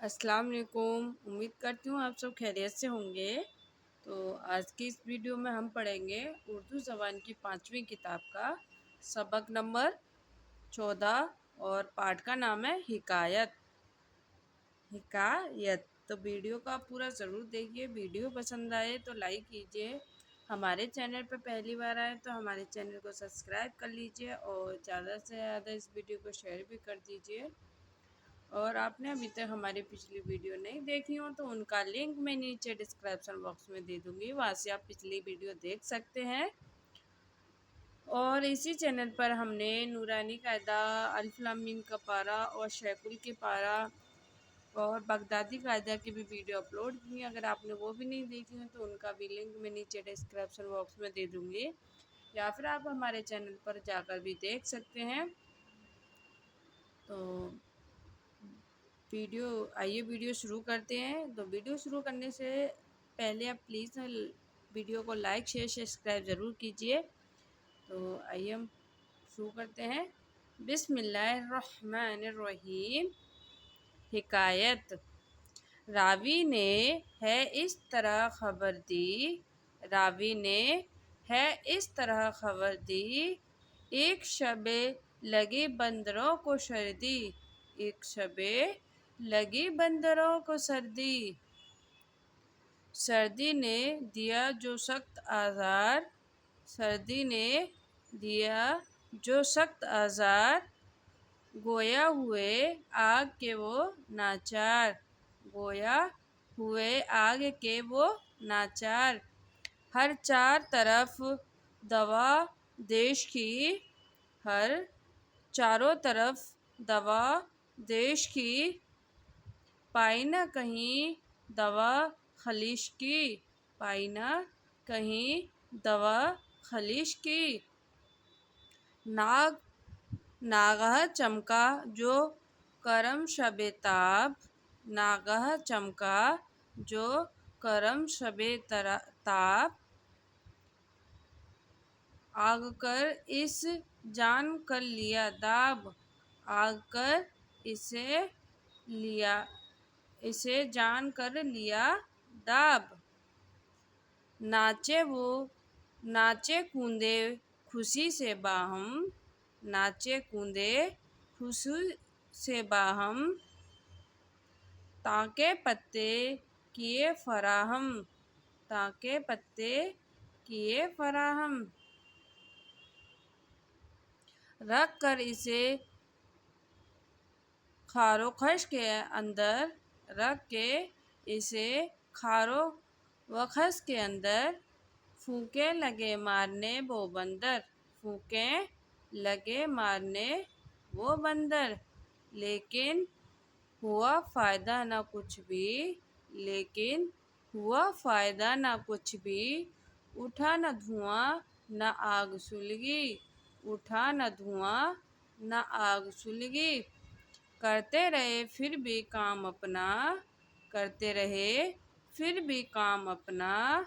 السلام علیکم۔ امید کرتی ہوں آپ سب خیریت سے ہوں گے۔ تو آج کی اس ویڈیو میں ہم پڑھیں گے اردو زبان کی 5ویں کتاب کا سبق نمبر 14 اور پارٹ کا نام ہے حکایت۔ تو ویڈیو کا پورا ضرور دیکھیے۔ ویڈیو پسند آئے تو لائک کیجیے۔ ہمارے چینل پہ پہلی بار آئے تو ہمارے چینل کو سبسکرائب کر لیجیے اور زیادہ سے زیادہ اس ویڈیو کو شیئر بھی کر دیجیے۔ اور آپ نے ابھی تک ہماری پچھلی ویڈیو نہیں دیکھی ہو تو ان کا لنک میں نیچے ڈسکرپشن باکس میں دے دوں گی، وہاں سے آپ پچھلی ویڈیو دیکھ سکتے ہیں۔ اور اسی چینل پر ہم نے نورانی قاعدہ، الف لام میم کا پارہ اور شیخ کے پارہ اور بغدادی قاعدہ کی بھی ویڈیو اپلوڈ کی ہیں۔ اگر آپ نے وہ بھی نہیں دیکھی ہیں تو ان کا بھی لنک میں نیچے ڈسکرپشن باکس میں دے دوں گی، یا پھر آپ ہمارے چینل پر جا کر بھی دیکھ سکتے ہیں۔ تو ویڈیو شروع کرتے ہیں۔ تو ویڈیو شروع کرنے سے پہلے آپ پلیز ویڈیو کو لائک شیئر سبسکرائب ضرور کیجیے۔ تو آئیے ہم شروع کرتے ہیں۔ بسم اللہ الرحمن الرحیم۔ حکایت۔ راوی نے ہے اس طرح خبر دی، راوی نے ہے اس طرح خبر دی، ایک شب لگی بندروں کو سردی، ایک شب لگی بندروں کو سردی، سردی نے دیا جو سخت آزار، سردی نے دیا جو سخت آزار، گویا ہوئے آگ کے وہ ناچار، گویا ہوئے آگ کے وہ ناچار، ہر چار طرف دوا دیش کی، ہر چاروں طرف دوا دیش کی، پائی نہ کہیں دوا خلیش کی، پائی نہ کہیں دوا خلیش کی، ناگہاں چمکا جو کرم شب تاب، ناگہاں چمکا جو کرم شب تاب، آگ کر اس جان کر لیا داب، آگ کر اسے جان کر لیا داب، ناچے کودے خوشی سے باہم، ناچے کودے خوشی سے باہم، تاکہ پتے کیے فراہم، تاکہ پتے کیے فراہم، رکھ کر اسے خار و خش کے اندر، رکھ کے اسے خار و خس کے اندر، پھونکیں لگے مارنے وہ بندر، پھونکیں لگے مارنے وہ بندر، لیکن ہوا فائدہ نہ کچھ بھی، لیکن ہوا فائدہ نہ کچھ بھی، اٹھا نہ دھواں نہ آگ سلگی، اٹھا نہ دھواں نہ آگ سلگی، کرتے رہے پھر بھی کام اپنا، کرتے رہے پھر بھی کام اپنا،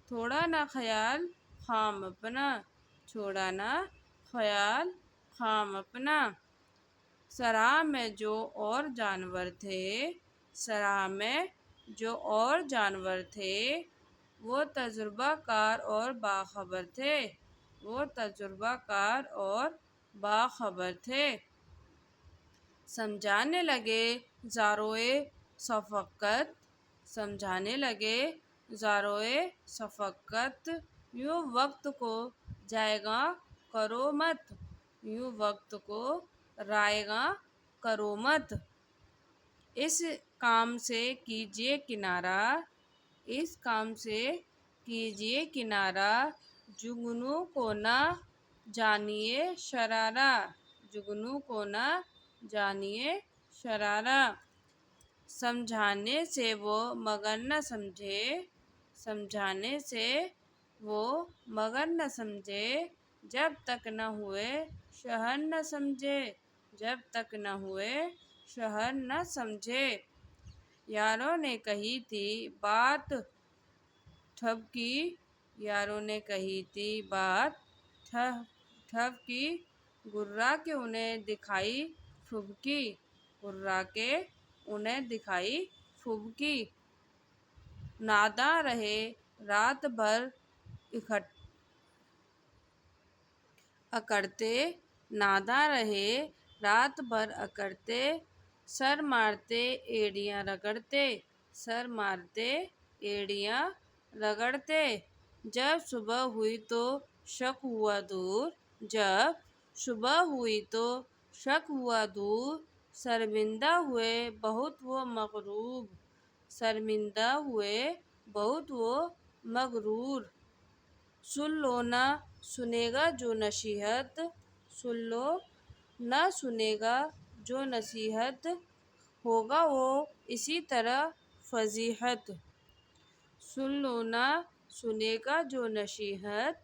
چھوڑا نہ خیال خام اپنا، چھوڑا نہ خیال خام اپنا، صحرا میں جو اور جانور تھے، صحرا میں جو اور جانور تھے، وہ تجربہ کار اور باخبر تھے، وہ تجربہ کار اور باخبر تھے، سمجھانے لگے زاروئے شفقت، سمجھانے لگے زاروئے شفقت، یوں وقت کو ضائع کرو مت، یوں وقت کو ضائع کرو مت، اس کام سے کیجیے کنارہ، اس کام سے کیجیے کنارہ، جگنو کو نہ جانیے شرارہ، جگنو کو نہ جانیے شرارہ، سمجھانے سے وہ مگر نہ سمجھے، سمجھانے سے وہ مگر نہ سمجھے، جب تک نہ ہوئے شہر نہ سمجھے، جب تک نہ ہوئے شہر نہ سمجھے، یاروں نے کہی تھی بات ٹھب کی، یاروں نے کہی تھی بات ٹھب کی، گرا کے انہیں دکھائی ٹھب کی، گرا کے انہیں دکھائی پھبکی۔ ناداں رہے رات بھر اکڑتے، ناداں رہے رات بھر اکڑتے، سر مارتے ایڑیاں رگڑتے، سر مارتے ایڑیاں رگڑتے۔ جب صبح ہوئی تو شک ہوا دور، جب صبح ہوئی تو شک ہوا دور، شرمندہ ہوئے بہت وہ مغرور، شرمندہ ہوئے بہت وہ مغرور۔ سن لو نہ سنے گا جو نصیحت، سن لو نہ سنے گا جو نصیحت، ہوگا وہ اسی طرح فضیحت۔ سن لو نہ سنے گا جو نصیحت،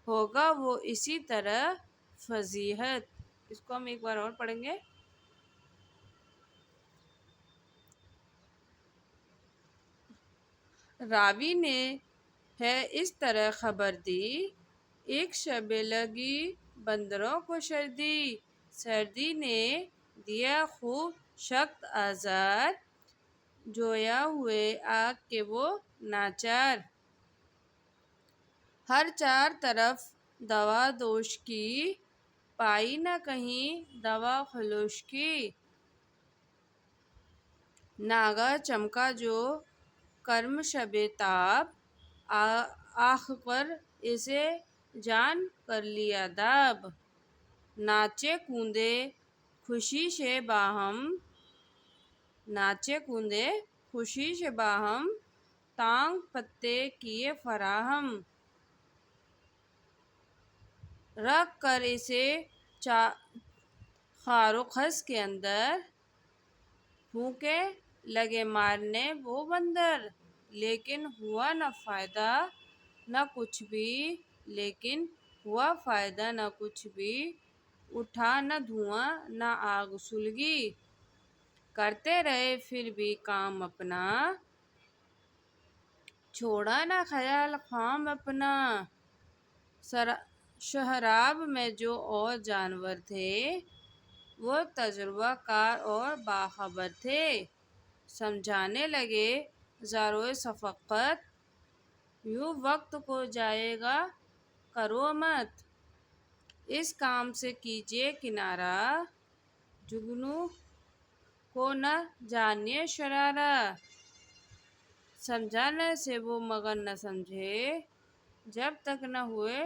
ہوگا وہ اسی طرح فضیحت۔ اس کو ہم ایک بار اور پڑھیں گے۔ راوی نے ہے اس طرح خبر دی، ایک شب لگی بندروں کو سردی، سردی نے دیا خوب سخت آزار، جویا ہوئے آگ کے وہ ناچار۔ ہر چار طرف دوا دوش کی، پائی نہ کہیں دوا خلوص کی۔ ناگاہ چمکا جو کرم شب تاب، آہ پر اسے جان کر لیا داغ۔ ناچے کودے خوشی سے باہم، ناچے کودے خوشی سے باہم، ٹانگ پتے کیے فراہم۔ رکھ کر اسے خار و خس کے اندر، پھونکے لگے مارنے وہ بندر، لیکن ہوا نہ فائدہ نہ کچھ بھی، لیکن ہوا فائدہ نہ کچھ بھی، اٹھا نہ دھواں نہ آگ سلگی۔ کرتے رہے پھر بھی کام اپنا، چھوڑا نہ خیال خام اپنا۔ شراب میں جو اور جانور تھے، وہ تجربہ کار اور باخبر تھے۔ سمجھانے لگے ذروئے شفقت، یوں وقت کو جائے گا کرو مت، اس کام سے کیجیے کنارہ، جگنو کو نہ جانیے شرارہ۔ سمجھانے سے وہ مگر نہ سمجھے، جب تک نہ ہوئے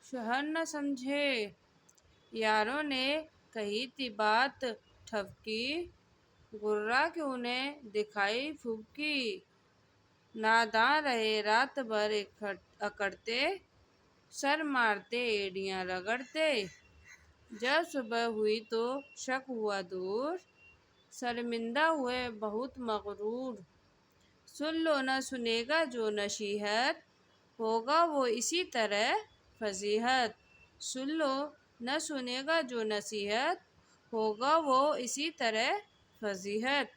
شوہر نہ سمجھے۔ یاروں نے کہی تھی بات ٹھپکی، غرہ کے انہیں دکھائی پھبکی۔ ناداں رہے رات بھر اکڑتے، سر مارتے ایڑیاں رگڑتے۔ جب صبح ہوئی تو شک ہوا دور، شرمندہ ہوئے بہت مغرور۔ سن لو نہ سنے گا جو نصیحت، ہوگا وہ اسی طرح فضیحت۔ سن لو نہ سنے گا جو نصیحت، ہوگا وہ اسی طرح فضیحت۔